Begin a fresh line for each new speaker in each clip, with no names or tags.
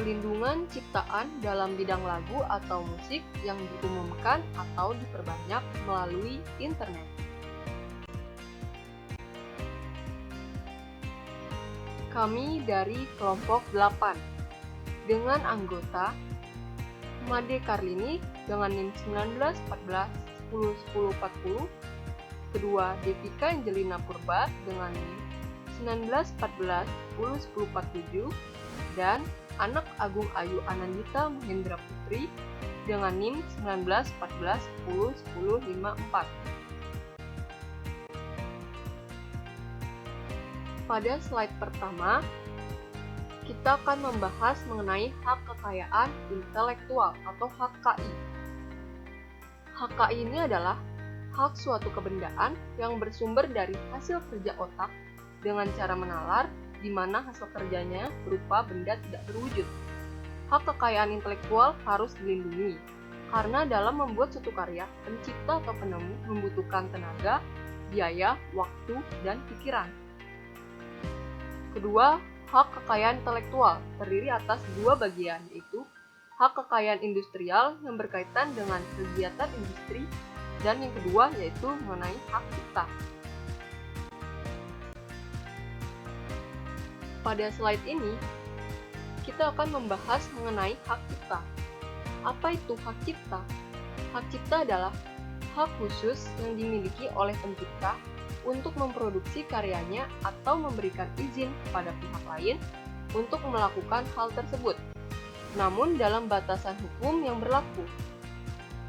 Perlindungan ciptaan dalam bidang lagu atau musik yang diumumkan atau diperbanyak melalui internet. Kami dari kelompok 8 dengan anggota Made Carlini dengan NIM 1914101040, kedua Devika Angelina Purba dengan NIM 1914101047, dan anak Agung Ayu Anandita Mahendra Putri dengan NIM 1914101054. Pada slide pertama, kita akan membahas mengenai hak kekayaan intelektual atau HKI. HKI ini adalah hak suatu kebendaan yang bersumber dari hasil kerja otak dengan cara menalar, di mana hasil kerjanya berupa benda tidak berwujud. Hak kekayaan intelektual harus dilindungi, karena dalam membuat suatu karya, pencipta atau penemu membutuhkan tenaga, biaya, waktu, dan pikiran. Kedua, hak kekayaan intelektual terdiri atas dua bagian, yaitu hak kekayaan industrial yang berkaitan dengan kegiatan industri, dan yang kedua yaitu mengenai hak cipta. Pada slide ini, kita akan membahas mengenai hak cipta. Apa itu hak cipta? Hak cipta adalah hak khusus yang dimiliki oleh pencipta untuk memproduksi karyanya atau memberikan izin kepada pihak lain untuk melakukan hal tersebut, namun dalam batasan hukum yang berlaku.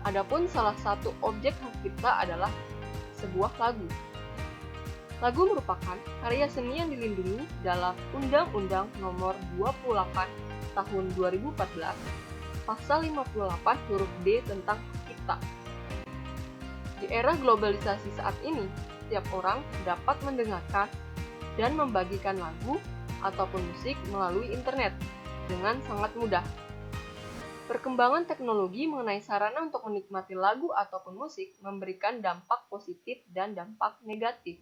Adapun salah satu objek hak cipta adalah sebuah lagu. Lagu merupakan karya seni yang dilindungi dalam Undang-Undang Nomor 28 Tahun 2014, Pasal 58 huruf D tentang hak cipta. Di era globalisasi saat ini, setiap orang dapat mendengarkan dan membagikan lagu ataupun musik melalui internet dengan sangat mudah. Perkembangan teknologi mengenai sarana untuk menikmati lagu ataupun musik memberikan dampak positif dan dampak negatif.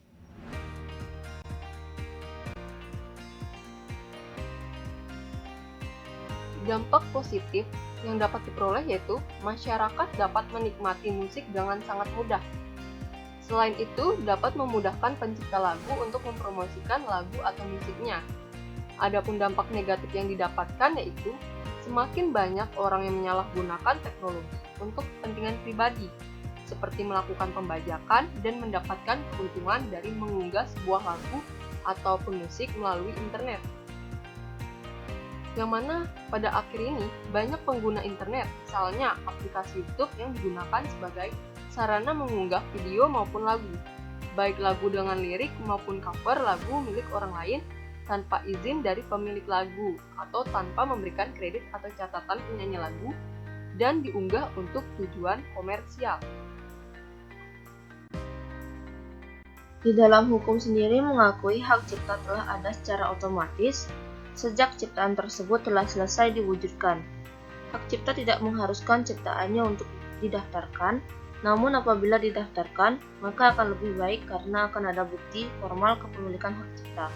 Dampak positif yang dapat diperoleh yaitu masyarakat dapat menikmati musik dengan sangat mudah. Selain itu, dapat memudahkan pencipta lagu untuk mempromosikan lagu atau musiknya. Adapun dampak negatif yang didapatkan yaitu semakin banyak orang yang menyalahgunakan teknologi untuk kepentingan pribadi, seperti melakukan pembajakan dan mendapatkan keuntungan dari mengunggah sebuah lagu ataupun musik melalui internet. Yang mana pada akhir ini banyak pengguna internet, misalnya aplikasi YouTube yang digunakan sebagai sarana mengunggah video maupun lagu, baik lagu dengan lirik maupun cover lagu milik orang lain tanpa izin dari pemilik lagu atau tanpa memberikan kredit atau catatan penyanyi lagu, dan diunggah untuk tujuan komersial.
Di dalam hukum sendiri mengakui hak cipta telah ada secara otomatis sejak ciptaan tersebut telah selesai diwujudkan. Hak cipta tidak mengharuskan ciptaannya untuk didaftarkan, namun apabila didaftarkan, maka akan lebih baik karena akan ada bukti formal kepemilikan hak cipta.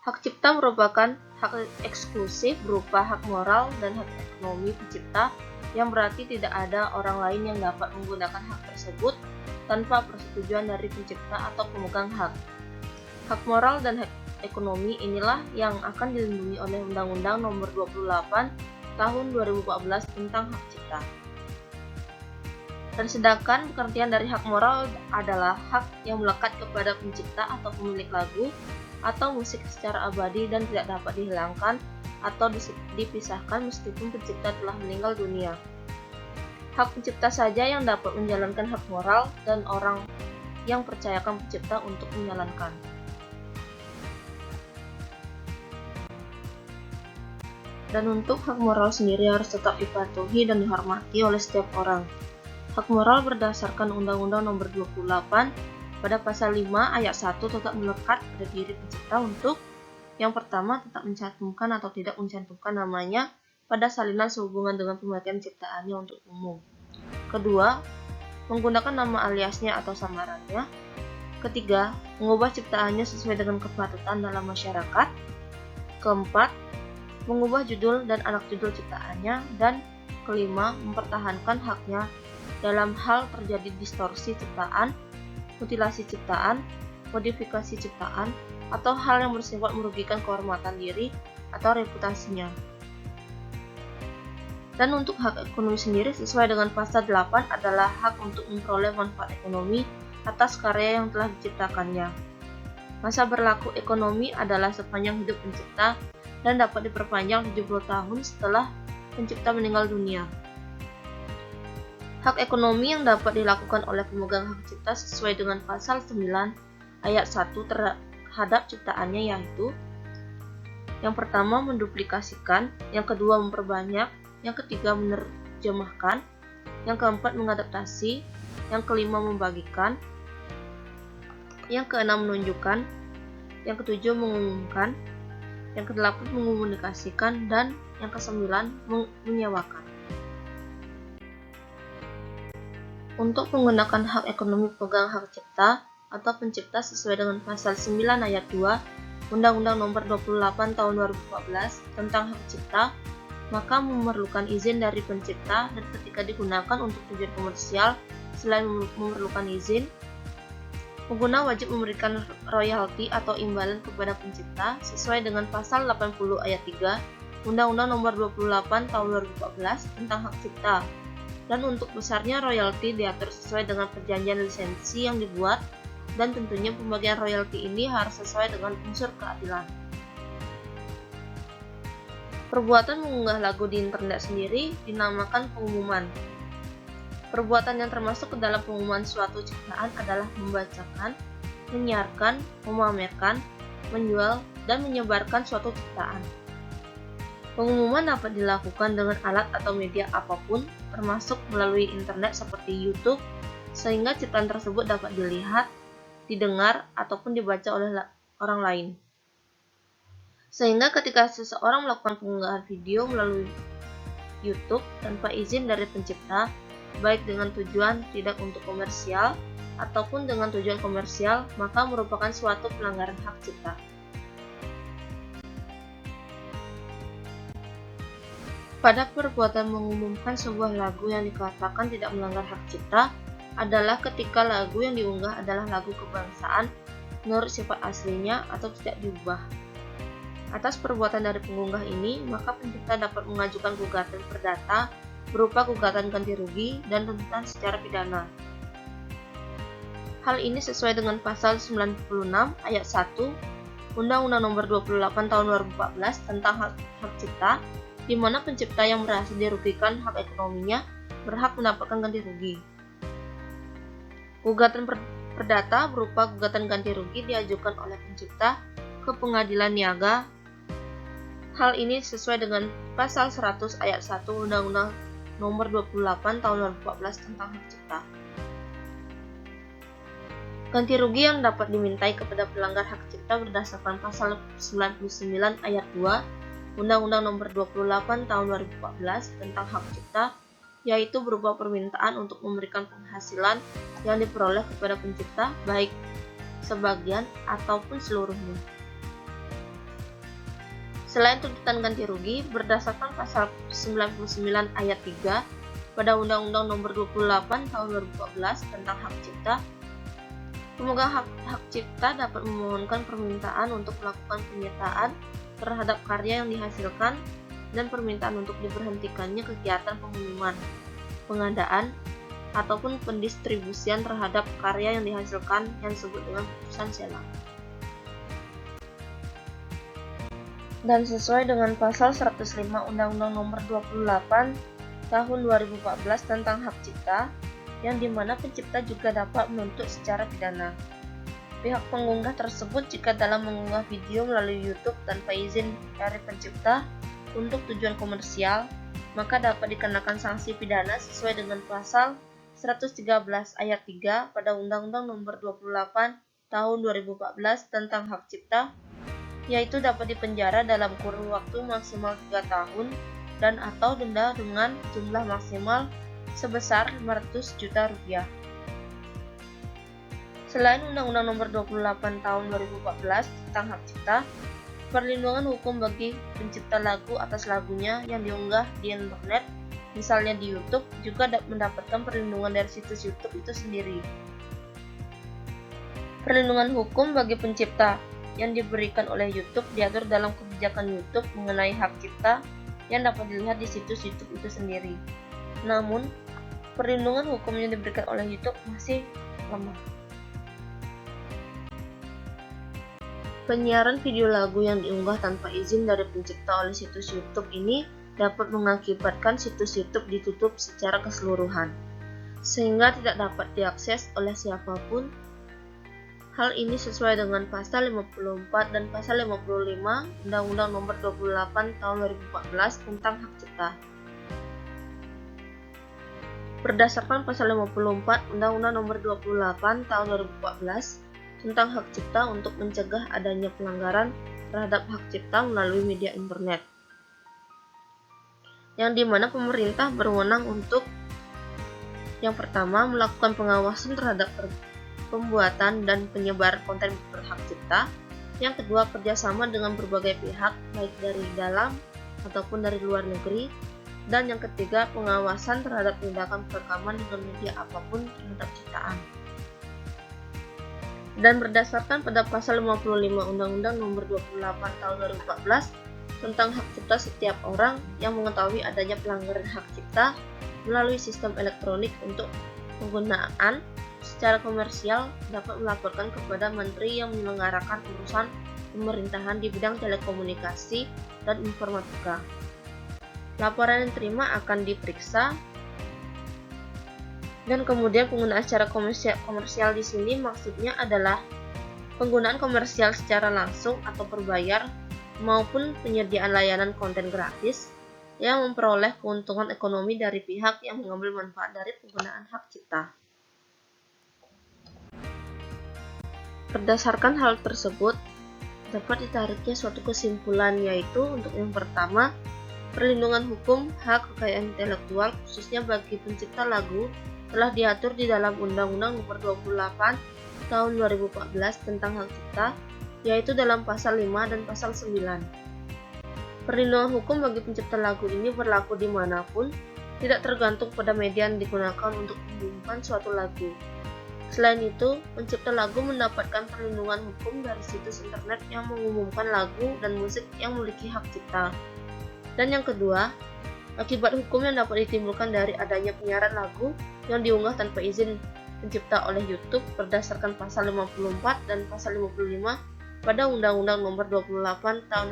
Hak cipta merupakan hak eksklusif berupa hak moral dan hak ekonomi pencipta, yang berarti tidak ada orang lain yang dapat menggunakan hak tersebut tanpa persetujuan dari pencipta atau pemegang hak. Hak moral dan hak ekonomi inilah yang akan dilindungi oleh Undang-Undang Nomor 28 Tahun 2014 tentang hak cipta. Dan sedangkan pengertian dari hak moral adalah hak yang melekat kepada pencipta atau pemilik lagu atau musik secara abadi dan tidak dapat dihilangkan atau dipisahkan meskipun pencipta telah meninggal dunia. Hak pencipta saja yang dapat menjalankan hak moral dan orang yang percayakan pencipta untuk menjalankan. Dan untuk hak moral sendiri harus tetap dipatuhi dan dihormati oleh setiap orang. Hak moral berdasarkan Undang-Undang Nomor 28 pada pasal 5 ayat 1 tetap melekat pada diri pencipta untuk yang pertama tetap mencantumkan atau tidak mencantumkan namanya pada salinan sehubungan dengan pemakaian ciptaannya untuk umum. Kedua, menggunakan nama aliasnya atau samarannya. Ketiga, mengubah ciptaannya sesuai dengan kepatutan dalam masyarakat. Keempat, mengubah judul dan anak judul ciptaannya, dan kelima, mempertahankan haknya dalam hal terjadi distorsi ciptaan, mutilasi ciptaan, modifikasi ciptaan, atau hal yang bersifat merugikan kehormatan diri atau reputasinya. Dan untuk hak ekonomi sendiri sesuai dengan pasal 8 adalah hak untuk memperoleh manfaat ekonomi atas karya yang telah diciptakannya. Masa berlaku ekonomi adalah sepanjang hidup pencipta dan dapat diperpanjang 70 tahun setelah pencipta meninggal dunia. Hak ekonomi yang dapat dilakukan oleh pemegang hak cipta sesuai dengan pasal 9 ayat 1 terhadap ciptaannya yaitu: yang pertama, menduplikasikan, yang kedua, memperbanyak, yang ketiga, menerjemahkan, yang keempat, mengadaptasi, yang kelima, membagikan, yang keenam, menunjukkan, yang ketujuh, mengumumkan, yang kedelapan, mengomunikasikan, dan yang kesembilan, menyewakan. Untuk menggunakan hak ekonomi pemegang hak cipta atau pencipta sesuai dengan pasal 9 ayat 2 Undang-Undang Nomor 28 Tahun 2014 tentang hak cipta, maka memerlukan izin dari pencipta, dan ketika digunakan untuk tujuan komersial, selain memerlukan izin, pengguna wajib memberikan royalti atau imbalan kepada pencipta sesuai dengan pasal 80 ayat 3 Undang-Undang Nomor 28 Tahun 2014 tentang hak cipta. Dan untuk besarnya royalti diatur sesuai dengan perjanjian lisensi yang dibuat, dan tentunya pembagian royalti ini harus sesuai dengan unsur keadilan. Perbuatan mengunggah lagu di internet sendiri dinamakan pengumuman. Perbuatan yang termasuk ke dalam pengumuman suatu ciptaan adalah membacakan, menyiarkan, memamerkan, menjual, dan menyebarkan suatu ciptaan. Pengumuman dapat dilakukan dengan alat atau media apapun, termasuk melalui internet seperti YouTube, sehingga ciptaan tersebut dapat dilihat, didengar, ataupun dibaca oleh orang lain. Sehingga ketika seseorang melakukan pengunggahan video melalui YouTube tanpa izin dari pencipta, baik dengan tujuan tidak untuk komersial ataupun dengan tujuan komersial, maka merupakan suatu pelanggaran hak cipta. Pada perbuatan mengumumkan sebuah lagu yang dikatakan tidak melanggar hak cipta adalah ketika lagu yang diunggah adalah lagu kebangsaan menurut sifat aslinya atau tidak diubah. Atas perbuatan dari pengunggah ini, maka pencipta dapat mengajukan gugatan perdata berupa gugatan ganti rugi dan tuntutan secara pidana. Hal ini sesuai dengan pasal 96 ayat 1 Undang-Undang Nomor 28 Tahun 2014 tentang hak cipta, di mana pencipta yang berhasil dirugikan hak ekonominya berhak mendapatkan ganti rugi. Gugatan perdata berupa gugatan ganti rugi diajukan oleh pencipta ke pengadilan niaga. Hal ini sesuai dengan pasal 100 ayat 1 Undang-Undang Nomor 28 Tahun 2014 tentang hak cipta. Ganti rugi yang dapat dimintai kepada pelanggar hak cipta berdasarkan pasal 99 ayat 2 Undang-Undang Nomor 28 Tahun 2014 tentang hak cipta, yaitu berupa permintaan untuk memberikan penghasilan yang diperoleh kepada pencipta, baik sebagian ataupun seluruhnya. Selain tuntutan ganti rugi, berdasarkan pasal 99 ayat 3 pada Undang-Undang Nomor 28 Tahun 2014 tentang hak cipta, pemegang hak cipta dapat memohonkan permintaan untuk melakukan penyitaan terhadap karya yang dihasilkan dan permintaan untuk diberhentikannya kegiatan pengumuman, pengadaan, ataupun pendistribusian terhadap karya yang dihasilkan yang disebut dengan putusan sela. Dan sesuai dengan pasal 105 Undang-Undang Nomor 28 Tahun 2014 tentang hak cipta, yang dimana pencipta juga dapat menuntut secara pidana pihak pengunggah tersebut jika dalam mengunggah video melalui YouTube tanpa izin dari pencipta untuk tujuan komersial, maka dapat dikenakan sanksi pidana sesuai dengan pasal 113 ayat 3 pada Undang-Undang Nomor 28 Tahun 2014 tentang hak cipta, yaitu dapat dipenjara dalam kurun waktu maksimal 3 tahun dan atau denda dengan jumlah maksimal sebesar 500 juta rupiah. Selain Undang-Undang Nomor 28 Tahun 2014 tentang hak cipta, Perlindungan hukum bagi pencipta lagu atas lagunya yang diunggah di internet, misalnya di YouTube, juga mendapatkan perlindungan dari situs YouTube itu sendiri. Perlindungan hukum bagi pencipta yang diberikan oleh YouTube diatur dalam kebijakan YouTube mengenai hak cipta yang dapat dilihat di situs YouTube itu sendiri. Namun, perlindungan hukum yang diberikan oleh YouTube masih lemah. Penyiaran video lagu yang diunggah tanpa izin dari pencipta oleh situs YouTube ini dapat mengakibatkan situs YouTube ditutup secara keseluruhan, sehingga tidak dapat diakses oleh siapapun. Hal ini sesuai dengan pasal 54 dan pasal 55 Undang-Undang Nomor 28 Tahun 2014 tentang Hak Cipta. Berdasarkan pasal 54 Undang-Undang Nomor 28 Tahun 2014 tentang hak cipta untuk mencegah adanya pelanggaran terhadap hak cipta melalui media internet, yang dimana pemerintah berwenang untuk yang pertama melakukan pengawasan terhadap pembuatan dan penyebaran konten berhak cipta, yang kedua kerjasama dengan berbagai pihak baik dari dalam ataupun dari luar negeri, dan yang ketiga pengawasan terhadap tindakan perekaman dengan media apapun terhadap ciptaan. Dan berdasarkan pada pasal 55 Undang-Undang Nomor 28 Tahun 2014 tentang hak cipta, setiap orang yang mengetahui adanya pelanggaran hak cipta melalui sistem elektronik untuk penggunaan secara komersial dapat melaporkan kepada Menteri yang menyelenggarakan urusan pemerintahan di bidang telekomunikasi dan informatika. Laporan yang diterima akan diperiksa, dan kemudian penggunaan secara komersial di sini maksudnya adalah penggunaan komersial secara langsung atau berbayar maupun penyediaan layanan konten gratis yang memperoleh keuntungan ekonomi dari pihak yang mengambil manfaat dari penggunaan hak cipta. Berdasarkan hal tersebut, dapat ditariknya suatu kesimpulan, yaitu untuk yang pertama, perlindungan hukum hak kekayaan intelektual khususnya bagi pencipta lagu telah diatur di dalam Undang-Undang Nomor 28 Tahun 2014 tentang hak cipta, yaitu dalam pasal 5 dan pasal 9. Perlindungan hukum bagi pencipta lagu ini berlaku dimanapun, tidak tergantung pada media yang digunakan untuk mengumumkan suatu lagu. Selain itu, pencipta lagu mendapatkan perlindungan hukum dari situs internet yang mengumumkan lagu dan musik yang memiliki hak cipta. Dan yang kedua, akibat hukum yang dapat ditimbulkan dari adanya penyiaran lagu yang diunggah tanpa izin pencipta oleh YouTube berdasarkan pasal 54 dan pasal 55 pada Undang-Undang Nomor 28 Tahun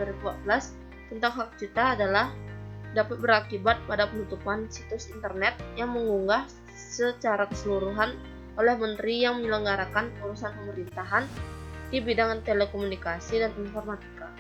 2014 tentang hak cipta adalah dapat berakibat pada penutupan situs internet yang mengunggah secara keseluruhan oleh Menteri yang menyelenggarakan urusan pemerintahan di bidang telekomunikasi dan informatika.